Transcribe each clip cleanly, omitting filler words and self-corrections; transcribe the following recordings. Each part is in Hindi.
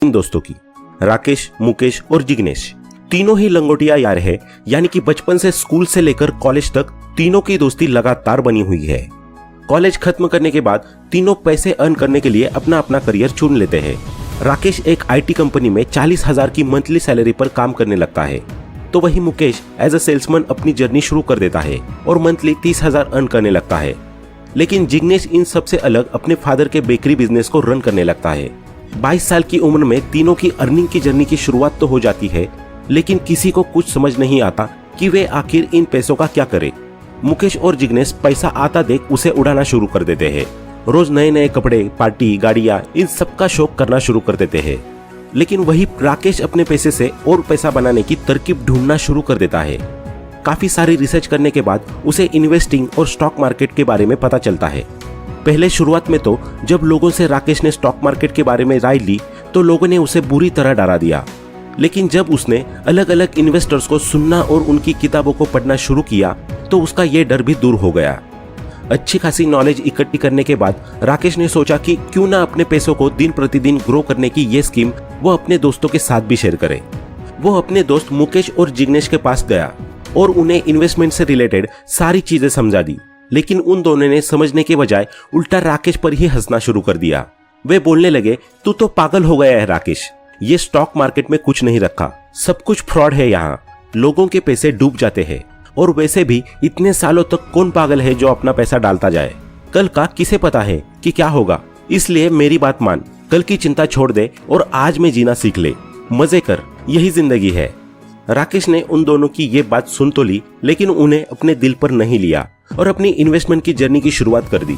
इन दोस्तों की, राकेश, मुकेश और जिग्नेश तीनों ही लंगोटिया यार है। यानी कि बचपन से स्कूल से लेकर कॉलेज तक तीनों की दोस्ती लगातार बनी हुई है। कॉलेज खत्म करने के बाद तीनों पैसे अर्न करने के लिए अपना अपना करियर चुन लेते हैं। राकेश एक आईटी कंपनी में 40,000 की मंथली सैलरी पर काम करने लगता है, तो वही मुकेश एज अ सेल्समैन अपनी जर्नी शुरू कर देता है और मंथली 30,000 अर्न करने लगता है। लेकिन जिग्नेश इन सबसे अलग अपने फादर के बेकरी बिजनेस को रन करने लगता है। 22 साल की उम्र में तीनों की अर्निंग की जर्नी की शुरुआत तो हो जाती है, लेकिन किसी को कुछ समझ नहीं आता कि वे आखिर इन पैसों का क्या करें। मुकेश और जिग्नेश पैसा आता देख उसे उड़ाना शुरू कर देते हैं। रोज नए नए कपड़े, पार्टी, गाड़ियां, इन सब का शौक करना शुरू कर देते हैं। लेकिन वही राकेश अपने पैसे से और पैसा बनाने की तरकीब ढूंढना शुरू कर देता है। काफी सारी रिसर्च करने के बाद उसे इन्वेस्टिंग और स्टॉक मार्केट के बारे में पता चलता है। पहले शुरुआत में तो जब लोगों से राकेश ने स्टॉक मार्केट के बारे में राय ली तो लोगों ने उसे बुरी तरह डरा दिया। लेकिन जब उसने अलग अलग इन्वेस्टर्स को सुनना और उनकी किताबों को पढ़ना शुरू किया तो उसका ये डर भी दूर हो गया। अच्छी खासी नॉलेज इकट्ठी करने के बाद राकेश ने सोचा कि क्यों ना अपने पैसों को दिन प्रतिदिन ग्रो करने की ये स्कीम वो अपने दोस्तों के साथ भी शेयर करे। वो अपने दोस्त मुकेश और जिग्नेश के पास गया और उन्हें इन्वेस्टमेंट से रिलेटेड सारी चीजें समझा दी। लेकिन उन दोनों ने समझने के बजाय उल्टा राकेश पर ही हंसना शुरू कर दिया। वे बोलने लगे, तू तो पागल हो गया है राकेश, ये स्टॉक मार्केट में कुछ नहीं रखा, सब कुछ फ्रॉड है, यहाँ लोगों के पैसे डूब जाते हैं। और वैसे भी इतने सालों तक कौन पागल है जो अपना पैसा डालता जाए, कल का किसे पता है कि क्या होगा। इसलिए मेरी बात मान, कल की चिंता छोड़ दे और आज में जीना सीख ले, मजे कर, यही जिंदगी है। राकेश ने उन दोनों की ये बात सुन तो ली, लेकिन उन्हें अपने दिल पर नहीं लिया और अपनी इन्वेस्टमेंट की जर्नी की शुरुआत कर दी।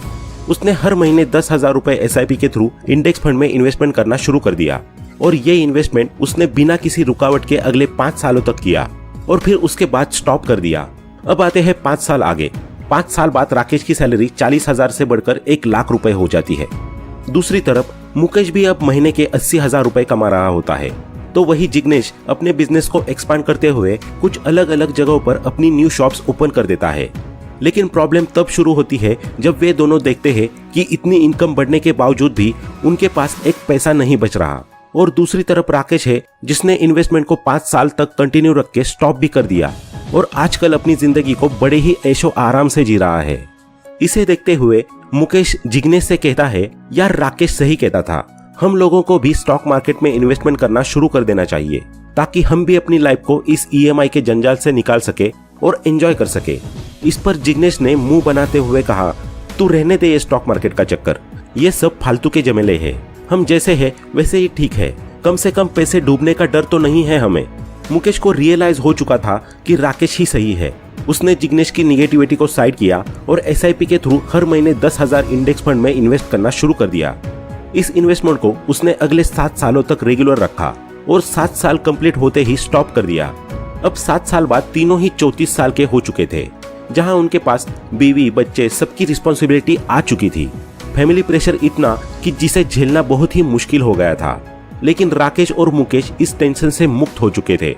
उसने हर महीने 10,000 रुपए SIP के थ्रू इंडेक्स फंड में इन्वेस्टमेंट करना शुरू कर दिया और ये इन्वेस्टमेंट उसने बिना किसी रुकावट के अगले 5 सालों तक किया और फिर उसके बाद स्टॉप कर दिया। अब आते हैं 5 साल आगे। 5 साल बाद राकेश की सैलरी 40,000 से बढ़कर 1 लाख रुपए हो जाती है। दूसरी तरफ मुकेश भी अब महीने के 80,000 रुपए कमा रहा होता है। तो वही जिग्नेश अपने बिजनेस को एक्सपांड करते हुए कुछ अलग अलग जगहों पर अपनी न्यू शॉप्स ओपन कर देता है। लेकिन प्रॉब्लम तब शुरू होती है जब वे दोनों देखते हैं कि इतनी इनकम बढ़ने के बावजूद भी उनके पास एक पैसा नहीं बच रहा। और दूसरी तरफ राकेश है जिसने इन्वेस्टमेंट को 5 साल तक कंटिन्यू रख के स्टॉप भी कर दिया और आजकल अपनी जिंदगी को बड़े ही ऐशो आराम से जी रहा है। इसे देखते हुए मुकेश जिग्नेश से कहता है, यार राकेश सही कहता था, हम लोगों को भी स्टॉक मार्केट में इन्वेस्टमेंट करना शुरू कर देना चाहिए ताकि हम भी अपनी लाइफ को इस EMI के जंजाल से निकाल सके और एंजॉय कर सके। इस पर जिग्नेश ने मुंह बनाते हुए कहा, तू रहने दे ये स्टॉक मार्केट का चक्कर, ये सब फालतू के झमेले हैं, हम जैसे हैं वैसे ही ठीक है, कम से कम पैसे डूबने का डर तो नहीं है हमें। मुकेश को रियलाइज हो चुका था कि राकेश ही सही है। उसने जिग्नेश की निगेटिविटी को साइड किया और SIP के थ्रू हर महीने 10,000 इंडेक्स फंड में इन्वेस्ट करना शुरू कर दिया। इस इन्वेस्टमेंट को उसने अगले 7 सालों तक रेगुलर रखा और 7 साल कंप्लीट होते ही स्टॉप कर दिया। अब 7 साल बाद तीनों ही 34 साल के हो चुके थे, जहां उनके पास बीवी, बच्चे, सबकी रिस्पॉन्सिबिलिटी आ चुकी थी। फैमिली प्रेशर इतना कि जिसे झेलना बहुत ही मुश्किल हो गया था। लेकिन राकेश और मुकेश इस टेंशन से मुक्त हो चुके थे,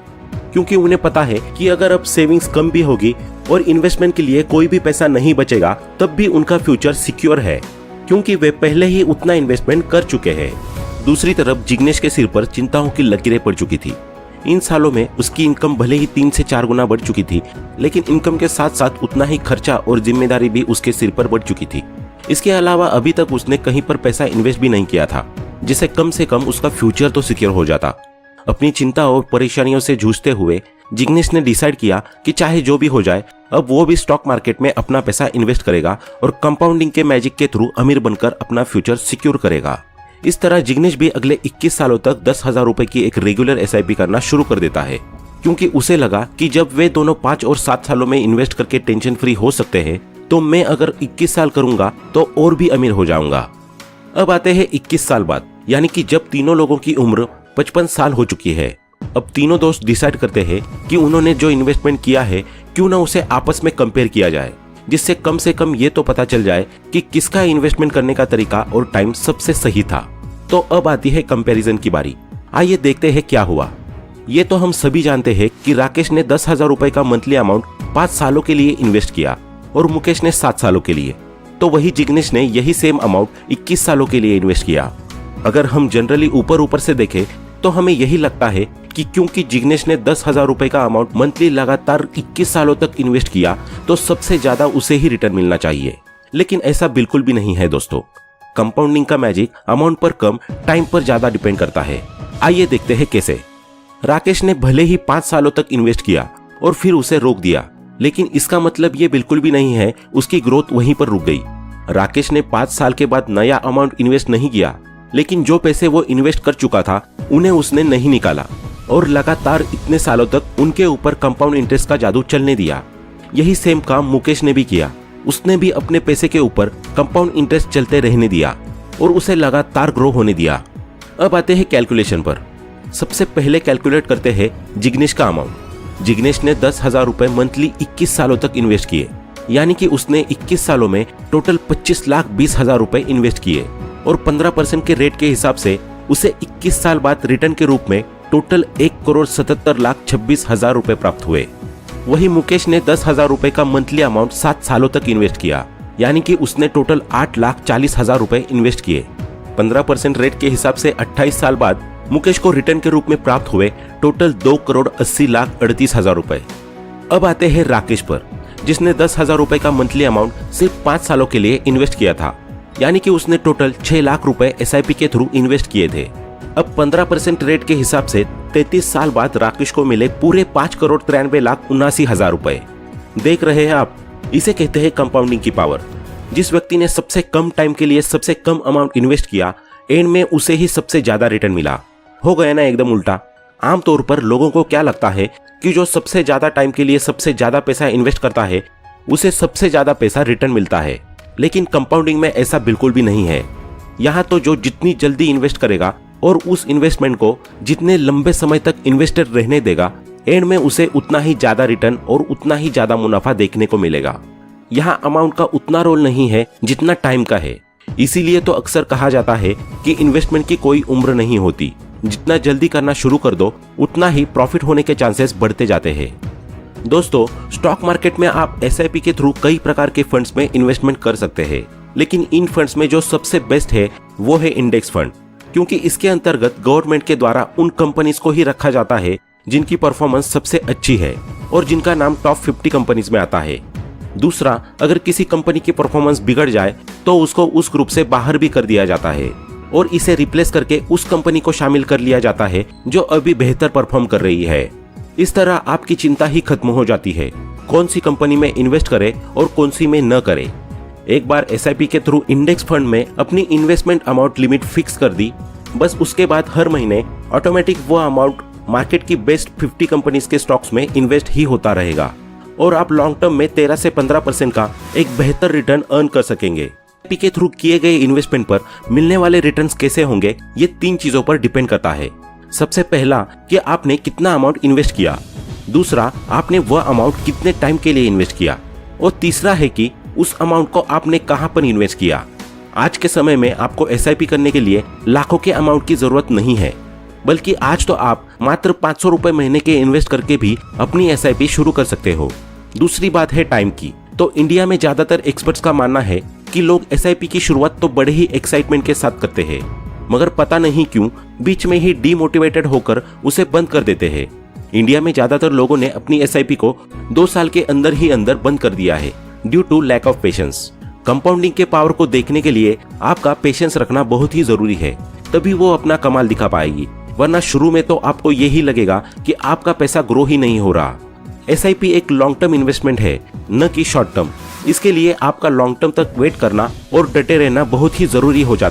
क्योंकि उन्हें पता है कि अगर अब सेविंग्स कम भी होगी और इन्वेस्टमेंट के लिए कोई भी पैसा नहीं बचेगा तब भी उनका फ्यूचर सिक्योर है, क्योंकि वे पहले ही उतना इन्वेस्टमेंट कर चुके हैं। दूसरी तरफ जिग्नेश के सिर पर चिंताओं की लकीरें पड़ चुकी थी। इन सालों में उसकी इनकम भले ही 3 से 4 गुना बढ़ चुकी थी, लेकिन इनकम के साथ साथ उतना ही खर्चा और जिम्मेदारी भी उसके सिर पर बढ़ चुकी थी। इसके अलावा अभी तक उसने कहीं पर पैसा इन्वेस्ट भी नहीं किया था, जिससे कम से कम उसका फ्यूचर तो सिक्योर हो जाता। अपनी चिंता और परेशानियों से जूझते हुए जिग्नेश ने डिसाइड किया कि चाहे जो भी हो जाए, अब वो भी स्टॉक मार्केट में अपना पैसा इन्वेस्ट करेगा और कंपाउंडिंग के मैजिक के थ्रू अमीर बनकर अपना फ्यूचर सिक्योर करेगा। इस तरह जिग्नेश भी अगले 21 सालों तक 10,000 रुपए की एक रेगुलर SIP करना शुरू कर देता है, क्योंकि उसे लगा कि जब वे दोनों 5 और 7 सालों में इन्वेस्ट करके टेंशन फ्री हो सकते हैं, तो मैं अगर 21 साल करूंगा तो और भी अमीर हो जाऊंगा। अब आते हैं 21 साल बाद, यानी कि जब तीनों लोगों की उम्र 55 साल हो चुकी है। अब तीनों दोस्त डिसाइड करते हैं कि उन्होंने जो इन्वेस्टमेंट किया है क्यों ना उसे आपस में कंपेयर किया जाए, जिससे कम से कम ये तो पता चल जाए कि किसका इन्वेस्टमेंट करने का तरीका और टाइम सबसे सही था। तो अब आती है कंपैरिजन की बारी। आइए देखते हैं क्या हुआ। ये तो हम सभी जानते हैं कि राकेश ने 10,000 रुपए का मंथली अमाउंट 5 सालों के लिए इन्वेस्ट किया और मुकेश ने 7 सालों के लिए। तो वही जिग्नेश ने यही सेम अमाउंट 21 सालों के लिए इन्वेस्ट किया। अगर हम जनरली ऊपर ऊपर से देखें तो हमें यही लगता है कि क्योंकि जिग्नेश ने 10,000 रुपए का अमाउंट मंथली लगातार 21 सालों तक इन्वेस्ट किया तो सबसे ज्यादा उसे ही रिटर्न मिलना चाहिए, लेकिन ऐसा बिल्कुल भी नहीं है दोस्तों। कंपाउंडिंग का मैजिक अमाउंट पर कम, टाइम पर ज्यादा डिपेंड करता है। आइए देखते हैं कैसे। राकेश ने भले ही 5 सालों तक इन्वेस्ट किया और फिर उसे रोक दिया, लेकिन इसका मतलब ये बिल्कुल भी नहीं है उसकी ग्रोथ वहीं पर रुक गई। राकेश ने 5 साल के बाद नया अमाउंट इन्वेस्ट नहीं किया, लेकिन जो पैसे वो इन्वेस्ट कर चुका था उन्हें उसने नहीं निकाला और लगातार इतने सालों तक उनके ऊपर कंपाउंड इंटरेस्ट का जादू चलने दिया। यही सेम काम मुकेश ने भी किया। उसने भी अपने पैसे के ऊपर कंपाउंड इंटरेस्ट चलते रहने दिया और उसे लगातार ग्रो होने दिया। अब आते हैं कैलकुलेशन पर। सबसे पहले कैलकुलेट करते हैं जिग्नेश का अमाउंट। जिग्नेश ने 10,000 रुपए मंथली 21 सालों तक इन्वेस्ट किए, यानी कि उसने 21 सालों में टोटल 25,20,000 रुपए इन्वेस्ट किए और 15% के रेट के हिसाब से उसे 21 साल बाद रिटर्न के रूप में टोटल 1,77,26,000 रुपए प्राप्त हुए। वही मुकेश ने 10,000 रुपए का मंथली अमाउंट 7 सालों तक इन्वेस्ट किया, यानी कि उसने टोटल 8,40,000 रुपए इन्वेस्ट किए। 15% रेट के हिसाब से 28 साल बाद मुकेश को रिटर्न के रूप में प्राप्त हुए टोटल 2,80,38,000 रुपए। अब आते हैं राकेश पर, जिसने 10,000 रुपए का मंथली अमाउंट सिर्फ 5 सालों के लिए इन्वेस्ट किया था, यानी कि उसने टोटल 6 लाख रुपए SIP के थ्रू इन्वेस्ट किए थे। अब 15% रेट के हिसाब से 33 साल बाद राकेश को मिले पूरे 5,93,79,000 रुपए। देख रहे हैं आप, इसे कहते हैं कंपाउंडिंग की पावर। जिस व्यक्ति ने सबसे कम टाइम के लिए सबसे कम अमाउंट इन्वेस्ट किया, एंड में उसे ही सबसे ज्यादा रिटर्न मिला। हो गया ना एकदम उल्टा। आमतौर पर लोगों को क्या लगता है कि जो सबसे ज्यादा टाइम के लिए सबसे ज्यादा पैसा इन्वेस्ट करता है उसे सबसे ज्यादा पैसा रिटर्न मिलता है, लेकिन कंपाउंडिंग में ऐसा बिल्कुल भी नहीं है। यहाँ तो जो जितनी जल्दी इन्वेस्ट करेगा और उस इन्वेस्टमेंट को जितने लंबे समय तक इन्वेस्टेड रहने देगा, एंड में उसे उतना ही ज्यादा रिटर्न और उतना ही ज्यादा मुनाफा देखने को मिलेगा। यहाँ अमाउंट का उतना रोल नहीं है जितना टाइम का है। इसीलिए तो अक्सर कहा जाता है कि इन्वेस्टमेंट की कोई उम्र नहीं होती। जितना जल्दी करना शुरू कर दो उतना ही प्रॉफिट होने के चांसेस बढ़ते जाते हैं। दोस्तों, स्टॉक मार्केट में आप SIP के थ्रू कई प्रकार के फंड्स में इन्वेस्टमेंट कर सकते हैं, लेकिन इन फंड्स में जो सबसे बेस्ट है वो है इंडेक्स फंड, क्योंकि इसके अंतर्गत गवर्नमेंट के द्वारा उन कंपनीज को ही रखा जाता है जिनकी परफॉर्मेंस सबसे अच्छी है और जिनका नाम टॉप 50 कंपनीज में आता है। दूसरा, अगर किसी कंपनी की परफॉर्मेंस बिगड़ जाए तो उसको उस ग्रुप से बाहर भी कर दिया जाता है और इसे रिप्लेस करके उस कंपनी को शामिल कर लिया जाता है जो अभी बेहतर परफॉर्म कर रही है। इस तरह आपकी चिंता ही खत्म हो जाती है कौन सी कंपनी में इन्वेस्ट करे और कौन सी में न करे। एक बार SIP के थ्रू इंडेक्स फंड में अपनी इन्वेस्टमेंट अमाउंट लिमिट फिक्स कर दी, बस उसके बाद हर महीने ऑटोमेटिक वो अमाउंट मार्केट की बेस्ट 50 कंपनीज के स्टॉक्स में इन्वेस्ट ही होता रहेगा और आप लॉन्ग टर्म में 13 से 15% का एक बेहतर रिटर्न अर्न कर सकेंगे। SIP के थ्रू किए गए इन्वेस्टमेंट पर मिलने वाले रिटर्न्स कैसे होंगे, ये 3 चीजों पर डिपेंड करता है। सबसे पहला कि आपने कितना अमाउंट इन्वेस्ट किया, दूसरा आपने वह अमाउंट कितने टाइम के लिए इन्वेस्ट किया, और तीसरा है कि उस अमाउंट को आपने कहां पर इन्वेस्ट किया। आज के समय में आपको SIP करने के लिए लाखों के अमाउंट की जरूरत नहीं है, बल्कि आज तो आप मात्र 500 रुपए महीने के इन्वेस्ट करके भी अपनी SIP शुरू कर सकते हो। दूसरी बात है टाइम की। तो इंडिया में ज्यादातर एक्सपर्ट्स का मानना है कि लोग SIP की शुरुआत तो बड़े ही एक्साइटमेंट के साथ करते हैं, मगर पता नहीं क्यों बीच में ही डीमोटिवेटेड होकर उसे बंद कर देते हैं। इंडिया में ज्यादातर लोगों ने अपनी SIP को 2 साल के अंदर ही अंदर बंद कर दिया है due to lack of patience. Compounding के पावर को देखने के लिए आपका पेशेंस रखना बहुत ही जरूरी है, तभी वो अपना कमाल दिखा पाएगी, वरना शुरू में तो आपको यही लगेगा कि आपका पैसा ग्रो ही नहीं हो रहा। SIP एक लॉन्ग टर्म इन्वेस्टमेंट है, न कि शॉर्ट टर्म। इसके लिए आपका लॉन्ग टर्म तक वेट करना और डटे रहना बहुत ही जरूरी हो जाता है।